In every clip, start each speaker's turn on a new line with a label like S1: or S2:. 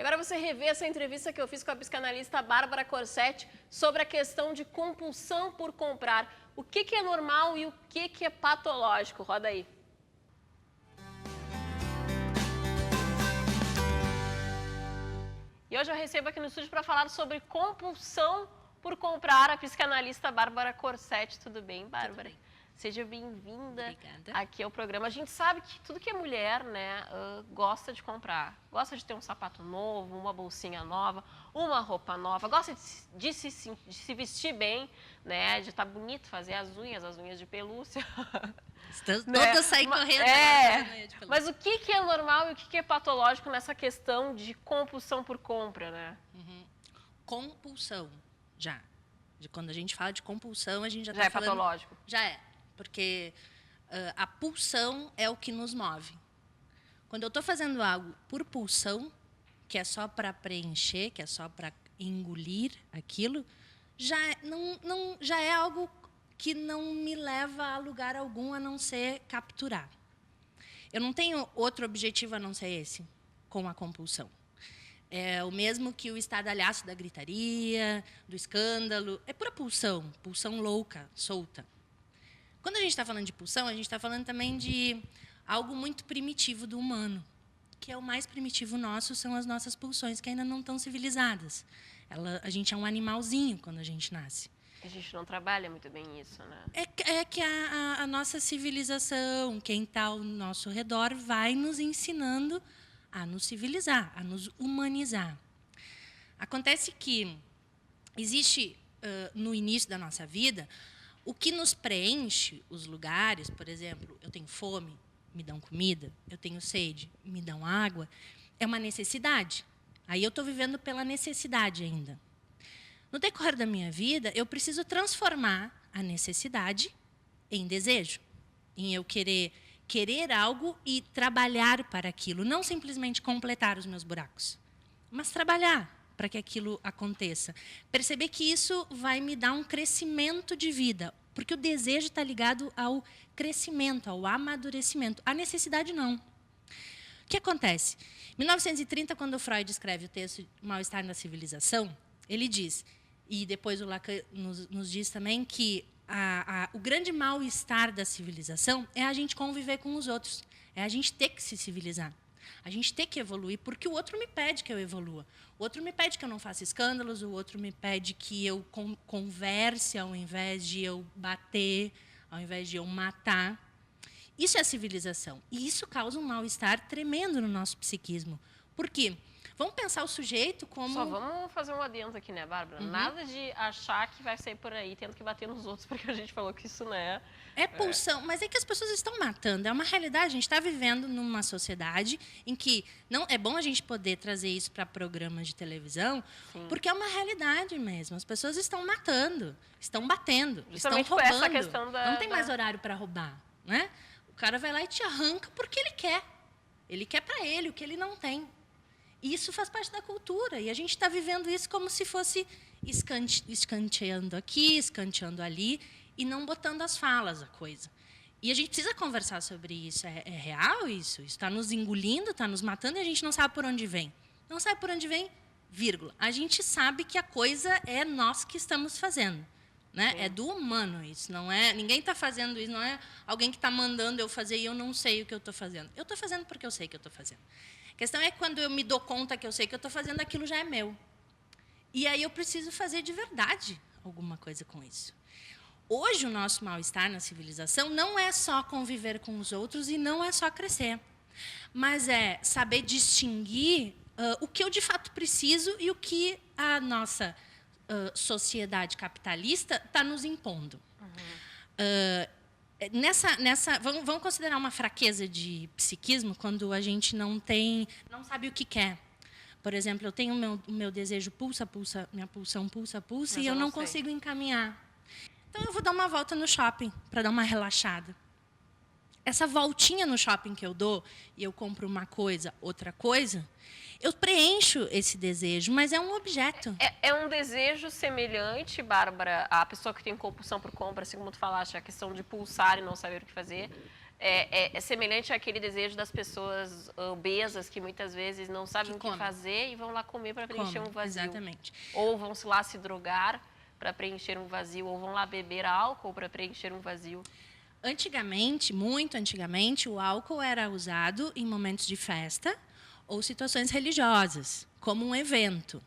S1: agora você revê essa entrevista que eu fiz com a psicanalista Bárbara Corsetti sobre a questão de compulsão por comprar. O que é normal e o que é patológico? Roda aí. E hoje eu recebo aqui no estúdio para falar sobre compulsão por comprar a psicanalista Bárbara Corsetti. Tudo bem, Bárbara?
S2: Tudo bem.
S1: Seja bem-vinda
S2: Obrigada.
S1: aqui ao programa. A gente sabe que tudo que é mulher, né, gosta de comprar. Gosta de ter um sapato novo, uma bolsinha nova, uma roupa nova. Gosta de se vestir bem, né, de estar bonito, fazer as unhas de pelúcia.
S2: Todas saem correndo.
S1: Mas o que é normal e o que é patológico nessa questão de compulsão por compra, né?
S2: Compulsão, já. Quando a gente fala de compulsão, a gente já
S1: é
S2: falando...
S1: patológico?
S2: Já é. Porque a pulsão é o que nos move. Quando eu estou fazendo algo por pulsão, que é só para preencher, que é só para engolir aquilo, já é algo que não me leva a lugar algum a não ser capturar. Eu não tenho outro objetivo a não ser esse, com a compulsão. É o mesmo que o estardalhaço da gritaria, do escândalo. É pura pulsão, pulsão louca, solta. Quando a gente está falando de pulsão, a gente está falando também de algo muito primitivo do humano. Que é o mais primitivo nosso, são as nossas pulsões, que ainda não estão civilizadas. A gente é um animalzinho quando a gente nasce.
S1: A gente não trabalha muito bem isso, né?
S2: É que a nossa civilização, quem está ao nosso redor, vai nos ensinando a nos civilizar, a nos humanizar. Acontece que existe, no início da nossa vida, o que nos preenche os lugares, por exemplo, eu tenho fome, me dão comida, eu tenho sede, me dão água, é uma necessidade. Aí eu estou vivendo pela necessidade ainda. No decorrer da minha vida, eu preciso transformar a necessidade em desejo, em eu querer algo e trabalhar para aquilo, não simplesmente completar os meus buracos, mas trabalhar para que aquilo aconteça. Perceber que isso vai me dar um crescimento de vida, porque o desejo está ligado ao crescimento, ao amadurecimento. A necessidade não. O que acontece? Em 1930, quando o Freud escreve o texto Mal-Estar na Civilização, ele diz, e depois o Lacan nos diz também, que o grande mal-estar da civilização é a gente conviver com os outros, é a gente ter que se civilizar. A gente tem que evoluir, porque o outro me pede que eu evolua. O outro me pede que eu não faça escândalos, o outro me pede que eu converse ao invés de eu bater, ao invés de eu matar. Isso é civilização. E isso causa um mal-estar tremendo no nosso psiquismo. Por quê? Vamos pensar o sujeito como...
S1: Só vamos fazer um adendo aqui, né, Bárbara? Nada de achar que vai sair por aí tendo que bater nos outros, porque a gente falou que isso não é...
S2: É pulsão, mas é que as pessoas estão matando. É uma realidade. A gente está vivendo numa sociedade em que não é bom a gente poder trazer isso para programas de televisão,
S1: Sim.
S2: Porque é uma realidade mesmo. As pessoas estão matando, estão batendo,
S1: justamente
S2: estão roubando.
S1: Essa questão
S2: não tem mais horário para roubar, né? O cara vai lá e te arranca porque ele quer. Ele quer para ele o que ele não tem. E isso faz parte da cultura. E a gente está vivendo isso como se fosse escanteando aqui, escanteando ali, e não botando as falas a coisa. E a gente precisa conversar sobre isso. É real isso? Isso está nos engolindo, está nos matando, e a gente não sabe por onde vem. Não sabe por onde vem, vírgula. A gente sabe que a coisa é nós que estamos fazendo. Né? É do humano isso. Não é, ninguém está fazendo isso, não é alguém que está mandando eu fazer e eu não sei o que eu estou fazendo. Eu estou fazendo porque eu sei que eu estou fazendo. A questão é que quando eu me dou conta que eu sei que eu estou fazendo, aquilo já é meu. E aí eu preciso fazer de verdade alguma coisa com isso. Hoje, o nosso mal-estar na civilização não é só conviver com os outros e não é só crescer, mas é saber distinguir o que eu, de fato, preciso e o que a nossa sociedade capitalista está nos impondo. Vamos considerar uma fraqueza de psiquismo quando a gente não sabe o que quer. Por exemplo, eu tenho o meu desejo pulsa, minha pulsão pulsa, e eu não consigo encaminhar. Então, eu vou dar uma volta no shopping para dar uma relaxada. Essa voltinha no shopping que eu dou, e eu compro uma coisa, outra coisa, eu preencho esse desejo, mas é um objeto.
S1: É um desejo semelhante, Bárbara, à pessoa que tem compulsão por compra, assim como tu falaste, a questão de pulsar e não saber o que fazer. é semelhante àquele desejo das pessoas obesas que muitas vezes não sabem o que fazer e vão lá comer para preencher um vazio.
S2: Exatamente.
S1: Ou vão lá se drogar para preencher um vazio, ou vão lá beber álcool para preencher um vazio.
S2: Antigamente, muito antigamente, o álcool era usado em momentos de festa ou situações religiosas, como um evento.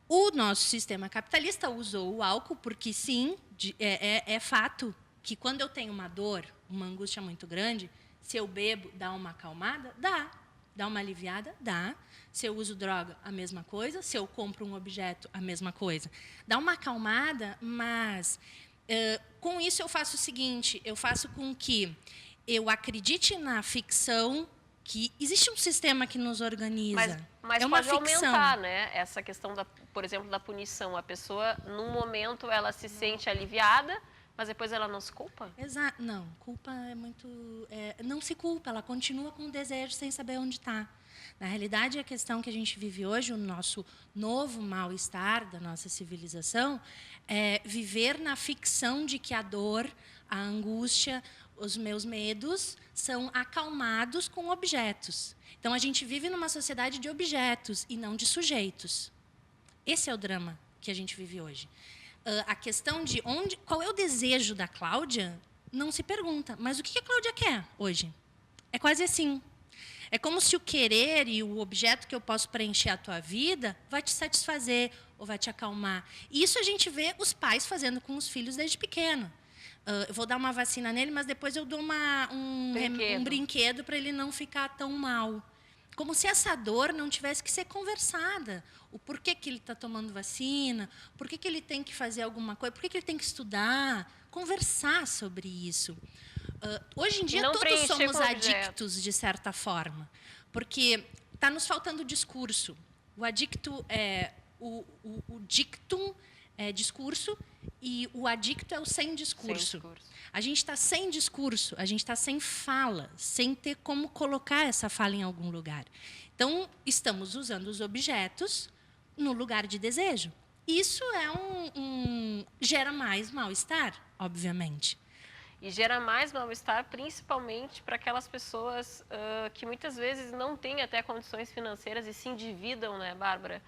S2: O nosso sistema capitalista usou o álcool porque, sim, é fato que quando eu tenho uma dor, uma angústia muito grande, se eu bebo, dá uma acalmada? Dá. Dá uma aliviada? Dá. Se eu uso droga, a mesma coisa. Se eu compro um objeto, a mesma coisa. Dá uma acalmada, mas com isso eu faço o seguinte, eu faço com que eu acredite na ficção que existe um sistema que nos organiza.
S1: Mas
S2: é uma
S1: pode
S2: ficção.
S1: aumentar, né? Essa questão, por exemplo, da punição. A pessoa, num momento, ela se sente aliviada, mas depois ela não se culpa?
S2: Exato. Não, culpa é muito... não se culpa, ela continua com o desejo sem saber onde está. Na realidade, a questão que a gente vive hoje, o nosso novo mal-estar da nossa civilização, é viver na ficção de que a dor, a angústia, os meus medos são acalmados com objetos. Então, a gente vive numa sociedade de objetos e não de sujeitos. Esse é o drama que a gente vive hoje. A questão de qual é o desejo da Cláudia não se pergunta. Mas o que a Cláudia quer hoje? É quase assim. É como se o querer e o objeto que eu posso preencher a tua vida vai te satisfazer ou vai te acalmar. E isso a gente vê os pais fazendo com os filhos desde pequeno. Eu vou dar uma vacina nele, mas depois eu dou um brinquedo para ele não ficar tão mal. Como se essa dor não tivesse que ser conversada. O porquê que ele está tomando vacina, por que ele tem que fazer alguma coisa, por que ele tem que estudar, conversar sobre isso. Hoje em dia, todos somos adictos, de certa forma, porque está nos faltando discurso. O adicto o dictum é discurso e o adicto é o sem discurso. A gente está sem discurso, a gente está sem fala, sem ter como colocar essa fala em algum lugar. Então, estamos usando os objetos no lugar de desejo. Isso gera mais mal-estar, obviamente.
S1: E gera mais mal-estar, principalmente para aquelas pessoas que muitas vezes não têm até condições financeiras e se endividam, né, Bárbara?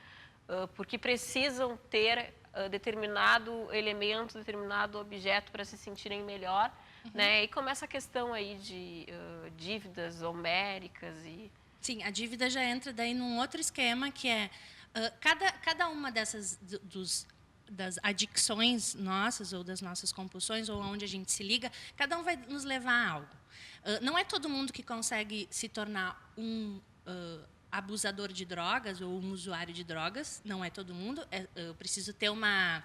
S1: Porque precisam ter determinado elemento, determinado objeto para se sentirem melhor, né? E começa a questão aí de dívidas homéricas e...
S2: Sim, a dívida já entra daí num outro esquema que é cada uma dessas das adicções nossas ou das nossas compulsões ou onde a gente se liga, cada um vai nos levar a algo. Não é todo mundo que consegue se tornar um abusador de drogas ou um usuário de drogas, não é todo mundo. Eu preciso ter uma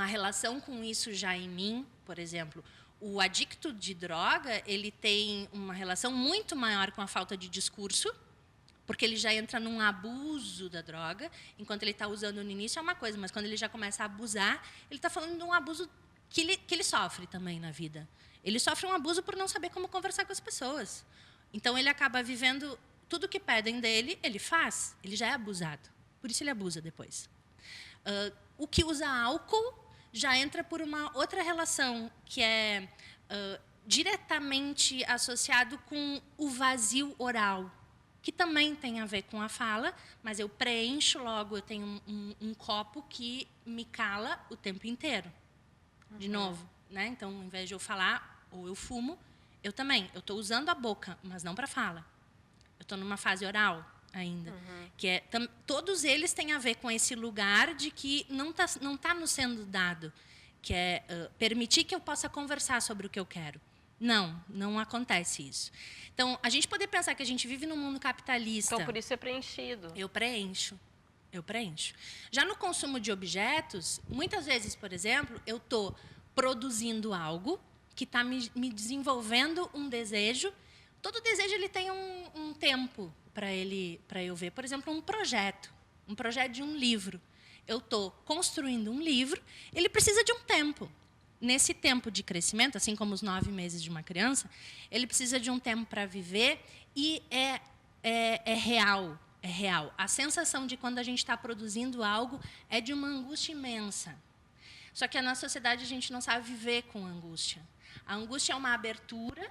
S2: relação com isso já em mim, por exemplo. O adicto de droga, ele tem uma relação muito maior com a falta de discurso, porque ele já entra num abuso da droga, enquanto ele está usando no início é uma coisa, mas quando ele já começa a abusar, ele está falando de um abuso que ele sofre também na vida. Ele sofre um abuso por não saber como conversar com as pessoas. Então, ele acaba vivendo tudo que pedem dele, ele faz, ele já é abusado. Por isso, ele abusa depois. O que usa álcool já entra por uma outra relação, que é diretamente associado com o vazio oral, que também tem a ver com a fala, mas eu preencho logo, eu tenho um copo que me cala o tempo inteiro. De novo, né? Então, ao invés de eu falar, ou eu fumo, eu estou usando a boca, mas não para fala. Eu estou numa fase oral ainda. Que todos eles têm a ver com esse lugar de que não tá nos sendo dado, que é permitir que eu possa conversar sobre o que eu quero. Não acontece isso. Então, a gente poder pensar que a gente vive num mundo capitalista...
S1: Então, por isso é preenchido.
S2: Eu preencho. Já no consumo de objetos, muitas vezes, por exemplo, eu estou produzindo algo que está me desenvolvendo um desejo. Todo desejo ele tem um tempo para eu ver. Por exemplo, um projeto de um livro. Eu estou construindo um livro, ele precisa de um tempo. Nesse tempo de crescimento, assim como os 9 meses de uma criança, ele precisa de um tempo para viver e é real. A sensação de quando a gente está produzindo algo é de uma angústia imensa. Só que na nossa sociedade a gente não sabe viver com angústia. A angústia é uma abertura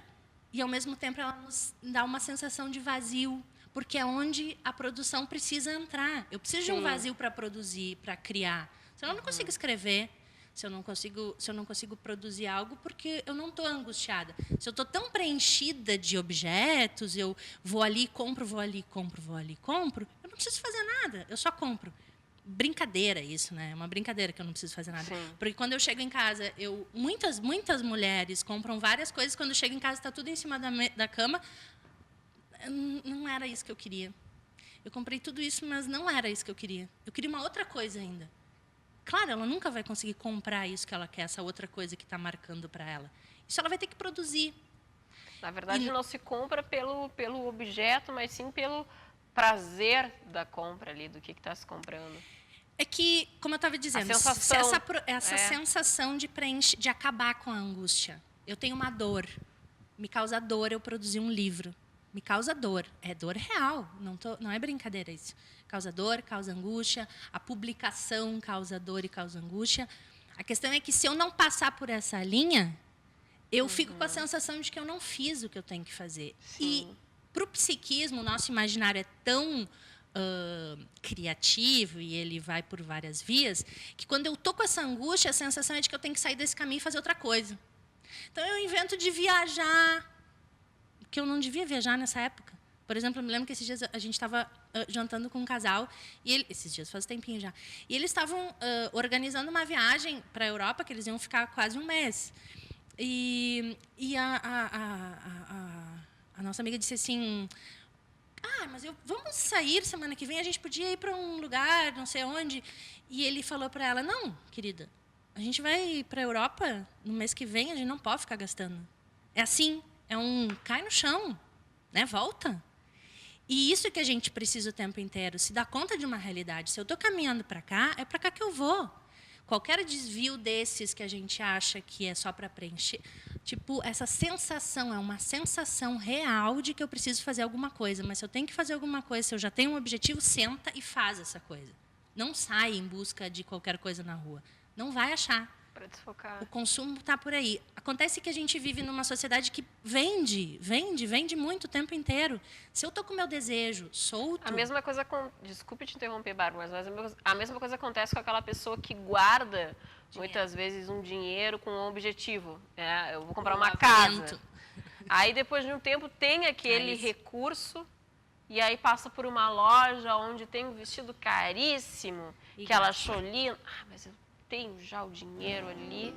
S2: e, ao mesmo tempo, ela nos dá uma sensação de vazio, porque é onde a produção precisa entrar. Eu preciso de um vazio para produzir, para criar. Senão eu não consigo escrever, se eu não consigo produzir algo, porque eu não estou angustiada. Se eu estou tão preenchida de objetos, eu vou ali, compro, vou ali, compro, vou ali, compro, eu não preciso fazer nada, eu só compro. Brincadeira isso, né? É uma brincadeira que eu não preciso fazer nada.
S1: Sim.
S2: Porque quando eu chego em casa, muitas mulheres compram várias coisas, quando eu chego em casa está tudo em cima da cama. Não era isso que eu queria. Eu comprei tudo isso, mas não era isso que eu queria. Eu queria uma outra coisa ainda. Claro, ela nunca vai conseguir comprar isso que ela quer, essa outra coisa que está marcando para ela. Isso ela vai ter que produzir.
S1: Na verdade, não se compra pelo objeto, mas sim pelo prazer da compra ali, do que está se comprando.
S2: É que, como eu estava dizendo, essa sensação de acabar com a angústia. Eu tenho uma dor. Me causa dor eu produzir um livro. Me causa dor. É dor real. Não é brincadeira isso. Causa dor, causa angústia. A publicação causa dor e causa angústia. A questão é que, se eu não passar por essa linha, eu fico com a sensação de que eu não fiz o que eu tenho que fazer.
S1: Sim.
S2: E, para o psiquismo, o nosso imaginário é tão criativo, e ele vai por várias vias, que, quando eu estou com essa angústia, a sensação é de que eu tenho que sair desse caminho e fazer outra coisa. Então, eu invento de viajar, que eu não devia viajar nessa época. Por exemplo, eu me lembro que esses dias a gente estava jantando com um casal, e esses dias faz tempinho já, e eles estavam organizando uma viagem para a Europa, que eles iam ficar quase um mês. E a nossa amiga disse assim: mas vamos sair semana que vem, a gente podia ir para um lugar, não sei onde. E ele falou para ela: não, querida, a gente vai para a Europa no mês que vem, a gente não pode ficar gastando. É assim. É cai no chão, né? Volta. E isso que a gente precisa o tempo inteiro, se dar conta de uma realidade. Se eu estou caminhando para cá, é para cá que eu vou. Qualquer desvio desses que a gente acha que é só para preencher, tipo, essa sensação é uma sensação real de que eu preciso fazer alguma coisa. Mas se eu tenho que fazer alguma coisa, se eu já tenho um objetivo, senta e faz essa coisa. Não sai em busca de qualquer coisa na rua. Não vai achar.
S1: Para desfocar.
S2: O consumo está por aí. Acontece que a gente vive numa sociedade que vende muito o tempo inteiro. Se eu estou com o meu desejo solto...
S1: A mesma coisa Desculpe te interromper, Bárbara, mas a mesma coisa acontece com aquela pessoa que guarda, muitas vezes, um dinheiro com um objetivo. Eu vou comprar uma casa. Aí, depois de um tempo, tem aquele recurso, e aí passa por uma loja onde tem um vestido caríssimo, que ela achou lindo. Mas eu tenho já o dinheiro ali,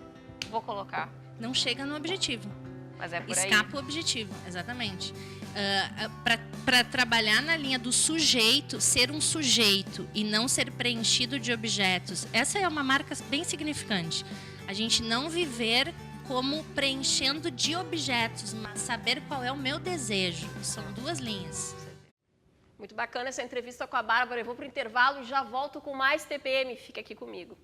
S1: vou colocar.
S2: Não chega no objetivo.
S1: Mas é por aí.
S2: Escapa o objetivo, exatamente. Para trabalhar na linha do sujeito, ser um sujeito e não ser preenchido de objetos, essa é uma marca bem significante. A gente não viver como preenchendo de objetos, mas saber qual é o meu desejo. São duas linhas.
S1: Muito bacana essa entrevista com a Bárbara. Eu vou para o intervalo e já volto com mais TPM. Fica aqui comigo.